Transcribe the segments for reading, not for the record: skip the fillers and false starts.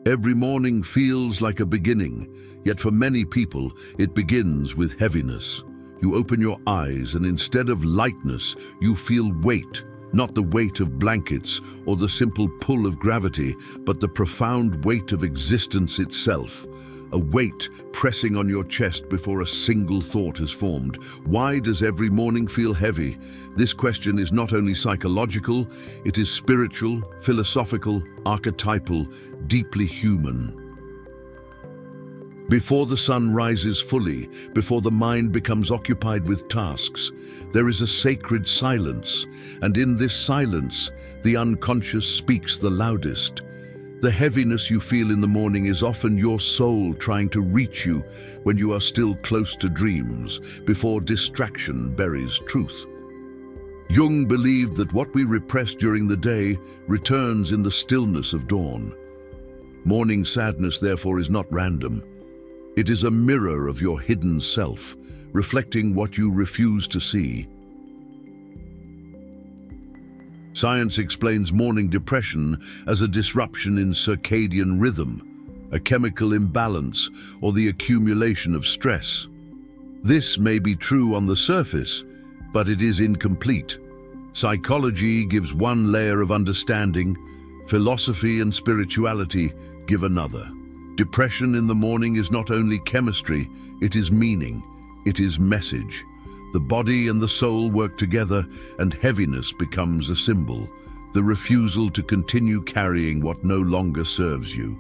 Every morning feels like a beginning, yet for many people, it begins with heaviness. You open your eyes and instead of lightness, you feel weight, not the weight of blankets or the simple pull of gravity, but the profound weight of existence itself. A weight pressing on your chest before a single thought is formed. Why does every morning feel heavy? This question is not only psychological, it is spiritual, philosophical, archetypal, deeply human. Before the sun rises fully, before the mind becomes occupied with tasks, there is a sacred silence, and in this silence, the unconscious speaks the loudest. The heaviness you feel in the morning is often your soul trying to reach you when you are still close to dreams, before distraction buries truth. Jung believed that what we repress during the day returns in the stillness of dawn. Morning sadness, therefore, is not random. It is a mirror of your hidden self, reflecting what you refuse to see. Science explains morning depression as a disruption in circadian rhythm, a chemical imbalance, or the accumulation of stress. This may be true on the surface, but it is incomplete. Psychology gives one layer of understanding, philosophy and spirituality give another. Depression in the morning is not only chemistry, it is meaning, it is message. The body and the soul work together, and heaviness becomes a symbol, the refusal to continue carrying what no longer serves you.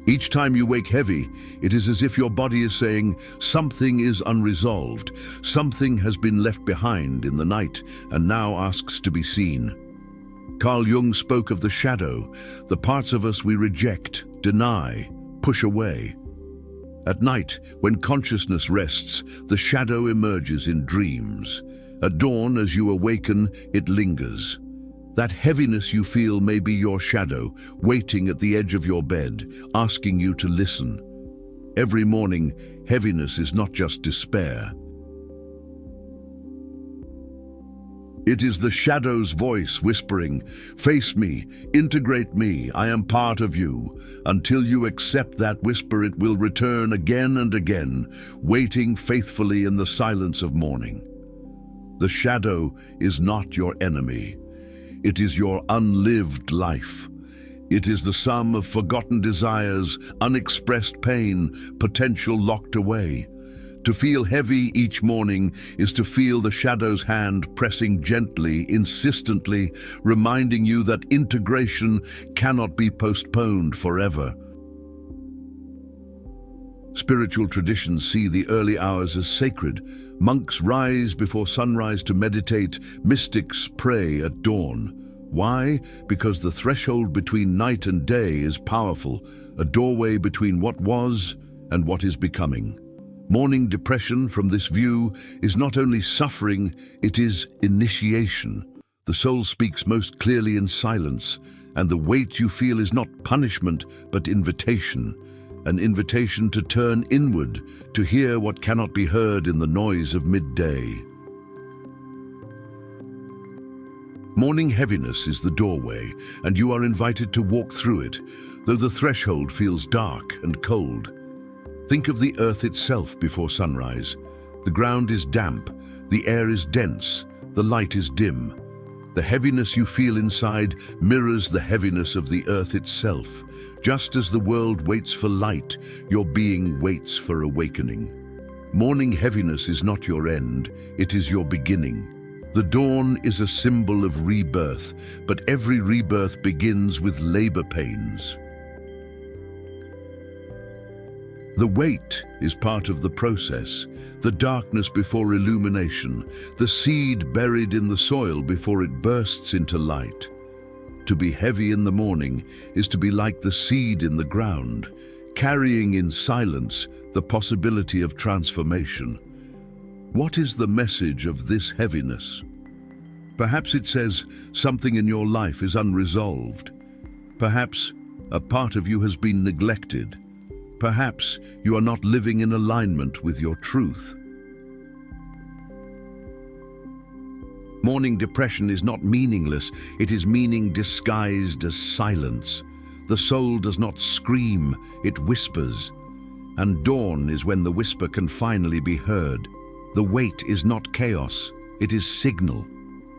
Each time you wake heavy, it is as if your body is saying, something is unresolved, something has been left behind in the night and now asks to be seen. Carl Jung spoke of the shadow, the parts of us we reject, deny, push away. At night, when consciousness rests, the shadow emerges in dreams. At dawn, as you awaken, it lingers. That heaviness you feel may be your shadow, waiting at the edge of your bed, asking you to listen. Every morning, heaviness is not just despair. It is the shadow's voice whispering, face me, integrate me, I am part of you. Until you accept that whisper, it will return again and again, waiting faithfully in the silence of morning. The shadow is not your enemy. It is your unlived life. It is the sum of forgotten desires, unexpressed pain, potential locked away. To feel heavy each morning is to feel the shadow's hand pressing gently, insistently, reminding you that integration cannot be postponed forever. Spiritual traditions see the early hours as sacred. Monks rise before sunrise to meditate, mystics pray at dawn. Why? Because the threshold between night and day is powerful, a doorway between what was and what is becoming. Morning depression, from this view, is not only suffering, it is initiation. The soul speaks most clearly in silence, and the weight you feel is not punishment, but invitation. An invitation to turn inward, to hear what cannot be heard in the noise of midday. Morning heaviness is the doorway, and you are invited to walk through it, though the threshold feels dark and cold. Think of the earth itself before sunrise. The ground is damp, the air is dense, the light is dim. The heaviness you feel inside mirrors the heaviness of the earth itself. Just as the world waits for light, your being waits for awakening. Morning heaviness is not your end, it is your beginning. The dawn is a symbol of rebirth, but every rebirth begins with labor pains. The weight is part of the process, the darkness before illumination, the seed buried in the soil before it bursts into light. To be heavy in the morning is to be like the seed in the ground, carrying in silence the possibility of transformation. What is the message of this heaviness? Perhaps it says something in your life is unresolved. Perhaps a part of you has been neglected. Perhaps you are not living in alignment with your truth. Morning depression is not meaningless, it is meaning disguised as silence. The soul does not scream, it whispers. And dawn is when the whisper can finally be heard. The wait is not chaos, it is signal.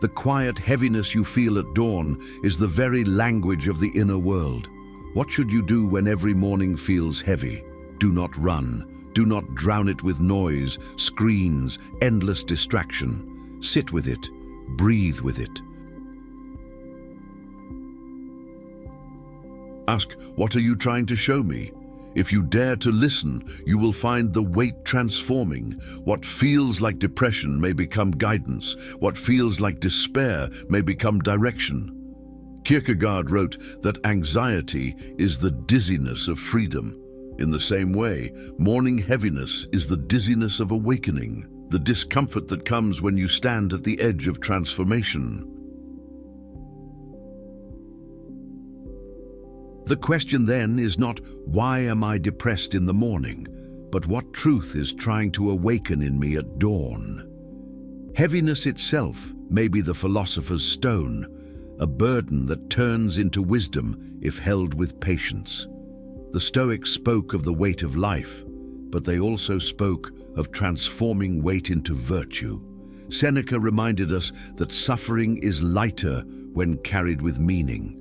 The quiet heaviness you feel at dawn is the very language of the inner world. What should you do when every morning feels heavy? Do not run. Do not drown it with noise, screens, endless distraction. Sit with it. Breathe with it. Ask, what are you trying to show me? If you dare to listen, you will find the weight transforming. What feels like depression may become guidance. What feels like despair may become direction. Kierkegaard wrote that anxiety is the dizziness of freedom. In the same way, morning heaviness is the dizziness of awakening, the discomfort that comes when you stand at the edge of transformation. The question then is not, why am I depressed in the morning, but what truth is trying to awaken in me at dawn? Heaviness itself may be the philosopher's stone, a burden that turns into wisdom if held with patience. The Stoics spoke of the weight of life, but they also spoke of transforming weight into virtue. Seneca reminded us that suffering is lighter when carried with meaning.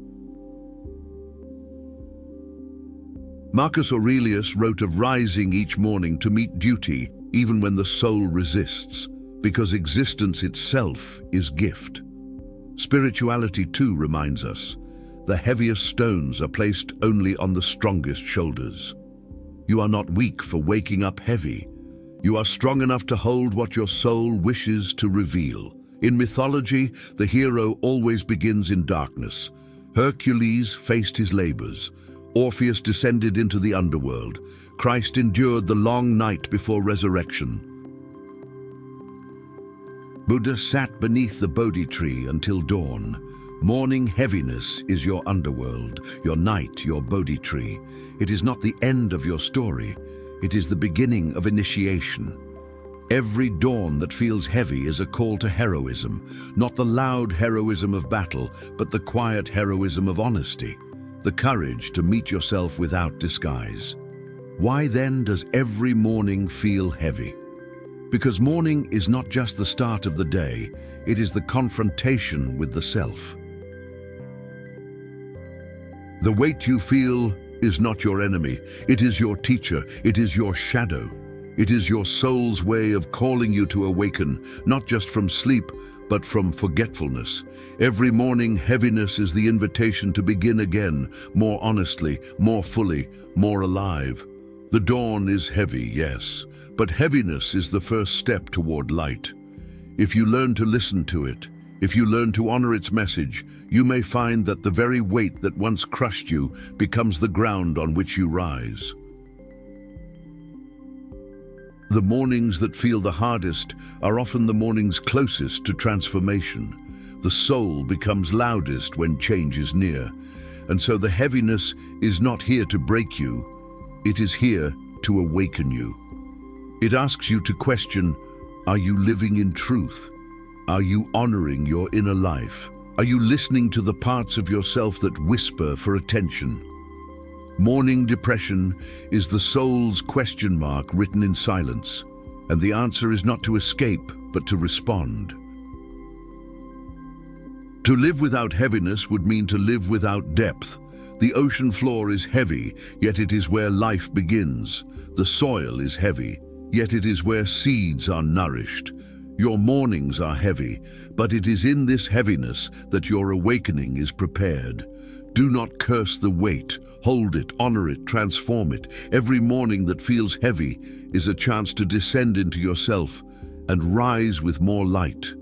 Marcus Aurelius wrote of rising each morning to meet duty, even when the soul resists, because existence itself is gift. Spirituality too reminds us, the heaviest stones are placed only on the strongest shoulders. You are not weak for waking up heavy. You are strong enough to hold what your soul wishes to reveal. In mythology, the hero always begins in darkness. Hercules faced his labors. Orpheus descended into the underworld. Christ endured the long night before resurrection. Buddha sat beneath the Bodhi tree until dawn. Morning heaviness is your underworld, your night, your Bodhi tree. It is not the end of your story. It is the beginning of initiation. Every dawn that feels heavy is a call to heroism, not the loud heroism of battle, but the quiet heroism of honesty. The courage to meet yourself without disguise. Why then does every morning feel heavy? Because morning is not just the start of the day, it is the confrontation with the self. The weight you feel is not your enemy, it is your teacher, it is your shadow. It is your soul's way of calling you to awaken, not just from sleep, but from forgetfulness. Every morning, heaviness is the invitation to begin again, more honestly, more fully, more alive. The dawn is heavy, yes, but heaviness is the first step toward light. If you learn to listen to it, if you learn to honor its message, you may find that the very weight that once crushed you becomes the ground on which you rise. The mornings that feel the hardest are often the mornings closest to transformation. The soul becomes loudest when change is near, and so the heaviness is not here to break you, it is here to awaken you. It asks you to question, are you living in truth? Are you honoring your inner life? Are you listening to the parts of yourself that whisper for attention? Morning depression is the soul's question mark written in silence, and the answer is not to escape, but to respond. To live without heaviness would mean to live without depth. The ocean floor is heavy, yet it is where life begins. The soil is heavy, yet it is where seeds are nourished. Your mornings are heavy, but it is in this heaviness that your awakening is prepared. Do not curse the weight. Hold it, honor it, transform it. Every morning that feels heavy is a chance to descend into yourself and rise with more light.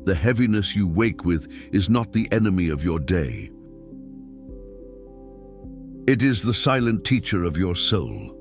The heaviness you wake with is not the enemy of your day. It is the silent teacher of your soul.